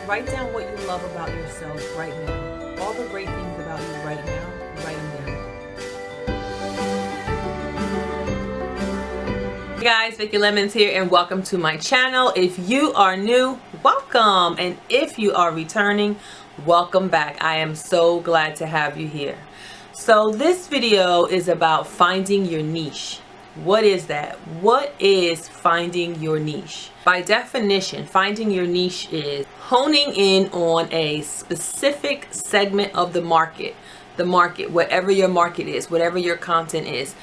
Write down what you love about yourself right now. All the great things about you right now, write them down. Hey guys, Vicki Lemons here and welcome to my channel. If you are new, welcome. And if you are returning, welcome back. I am so glad to have you here. So this video is about finding your niche. What is that? What is finding your niche? By definition, finding your niche is honing in on a specific segment of the market, whatever your market is, whatever your content is.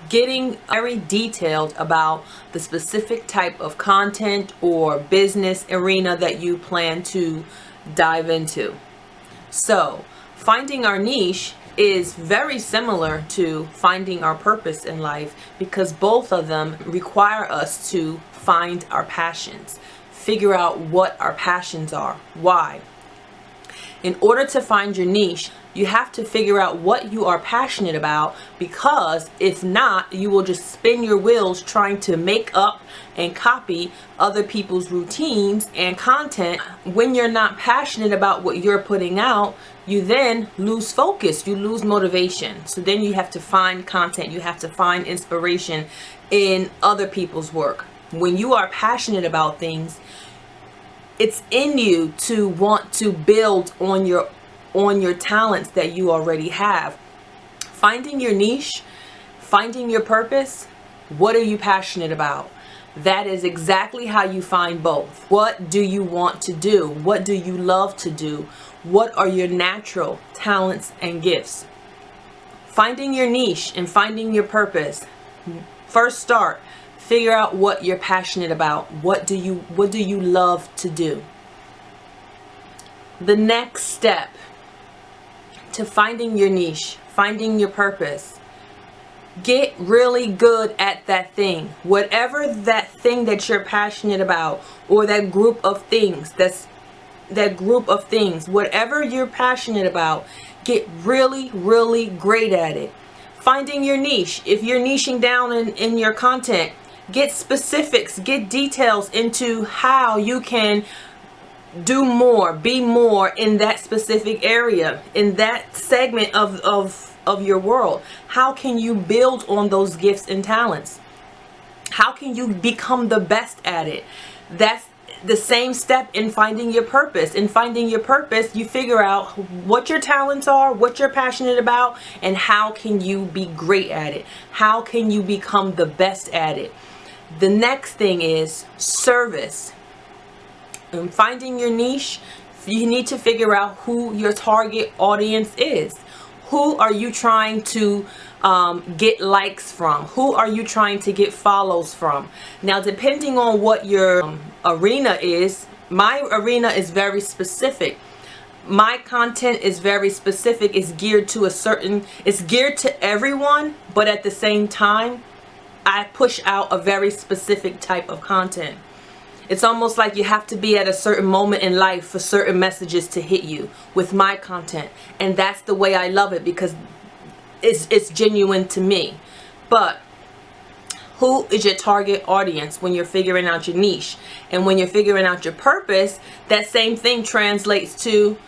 Getting very detailed about the specific type of content or business arena that you plan to dive into. So, finding our niche is very similar to finding our purpose in life because both of them require us to find our passions, figure out what our passions are. Why? In order to find your niche, you have to figure out what you are passionate about, because if not, you will just spin your wheels trying to make up and copy other people's routines and content. When you're not passionate about what you're putting out, you then lose focus, you lose motivation. So then you have to find content, you have to find inspiration in other people's work. When you are passionate about things, it's in you to want to build on your talents that you already have. Finding your niche, finding your purpose, what are you passionate about? That is exactly how you find both. What do you want to do? What do you love to do? What are your natural talents and gifts? Finding your niche and finding your purpose. First start, figure out what you're passionate about. What do you love to do? The next step to finding your niche, finding your purpose, get really good at that thing. Whatever that thing that you're passionate about, or that group of things, whatever you're passionate about, get really, really great at it. Finding your niche. If you're niching down in your content, get specifics, get details into how you can do more, be more in that specific area, in that segment of your world. How can you build on those gifts and talents? How can you become the best at it? That's the same step in finding your purpose. In finding your purpose, you figure out what your talents are, what you're passionate about, and how can you be great at it? How can you become the best at it? The next thing is service. In finding your niche, you need to figure out who your target audience is. Who are you trying to get likes from? Who are you trying to get follows from? Now, depending on what your arena is, my arena is very specific. My content is very specific. It's geared to it's geared to everyone, but at the same time, I push out a very specific type of content. It's almost like you have to be at a certain moment in life for certain messages to hit you with my content. And that's the way I love it, because it's genuine to me. But who is your target audience when you're figuring out your niche? And when you're figuring out your purpose, that same thing translates to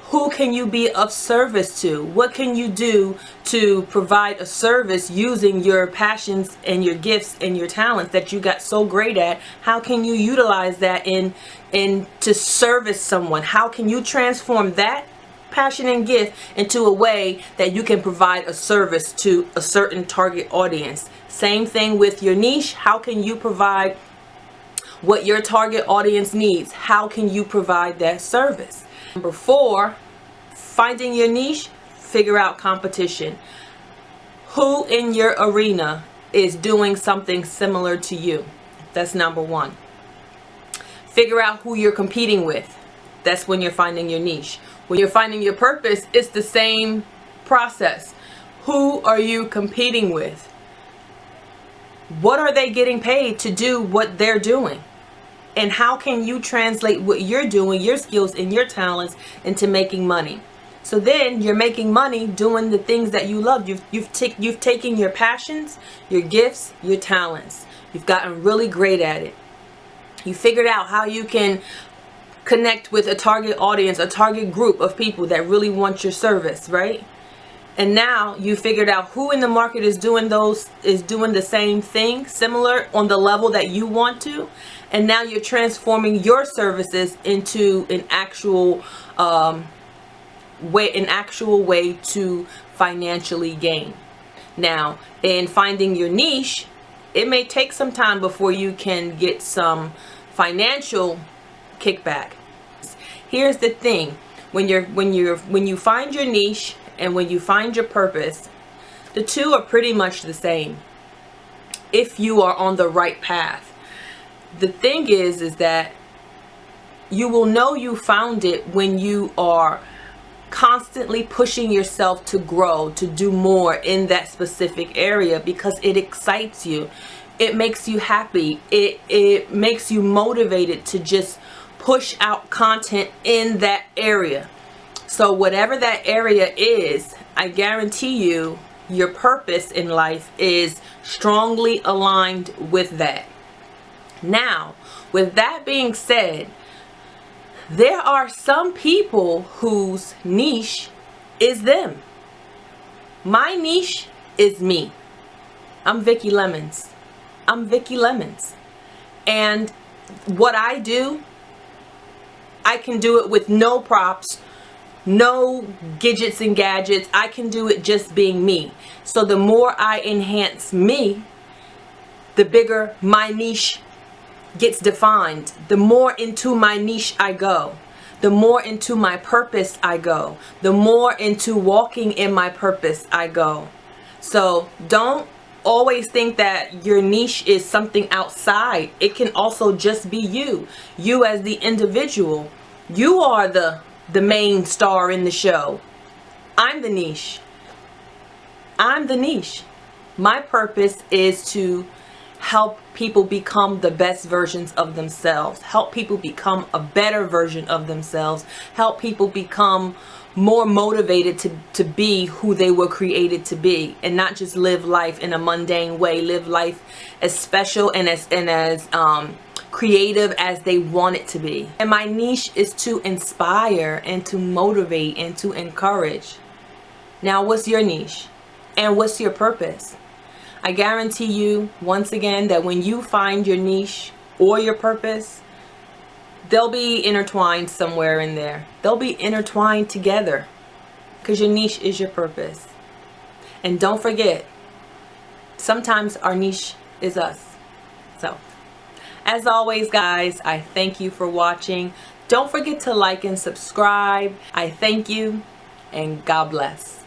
who can you be of service to? What can you do to provide a service using your passions and your gifts and your talents that you got so great at? How can you utilize that in to service someone? How can you transform that passion and gift into a way that you can provide a service to a certain target audience? Same thing with your niche. How can you provide what your target audience needs? How can you provide that service? Number 4, finding your niche, figure out competition. Who in your arena is doing something similar to you? That's number 1. Figure out who you're competing with. That's when you're finding your niche. When you're finding your purpose, it's the same process. Who are you competing with? What are they getting paid to do what they're doing? And how can you translate what you're doing, your skills and your talents, into making money? So then you're making money doing the things that you love. You've taken your passions, your gifts, your talents. You've gotten really great at it. You figured out how you can connect with a target audience, a target group of people that really want your service, right? And now you figured out who in the market is doing the same thing, similar on the level that you want to, and now you're transforming your services into an actual way to financially gain. Now, in finding your niche, it may take some time before you can get some financial kickback. Here's the thing: when you find your niche and when you find your purpose, the two are pretty much the same if you are on the right path. The thing is that you will know you found it when you are constantly pushing yourself to grow, to do more in that specific area, because it excites you. It makes you happy. It makes you motivated to just push out content in that area. So whatever that area is, I guarantee you your purpose in life is strongly aligned with that. Now, with that being said, there are some people whose niche is them. My niche is me. I'm Vicki Lemons. I'm Vicki Lemons. And what I do, I can do it with no props, no gadgets and gadgets. I can do it just being me. So the more I enhance me, the bigger my niche gets defined. The more into my niche I go, the more into my purpose I go, the more into walking in my purpose I go. So don't always think that your niche is something outside. It can also just be you as the individual. You are the main star in the show. I'm the niche. I'm the niche. My purpose is to help people become the best versions of themselves, help people become a better version of themselves, help people become more motivated to be who they were created to be, and not just live life in a mundane way, live life as special and as creative as they want it to be. And my niche is to inspire and to motivate and to encourage. Now, what's your niche? And what's your purpose? I guarantee you, once again, that when you find your niche or your purpose, they'll be intertwined somewhere in there. They'll be intertwined together, because your niche is your purpose. And don't forget, sometimes our niche is us. So, as always, guys, I thank you for watching. Don't forget to like and subscribe. I thank you, and God bless.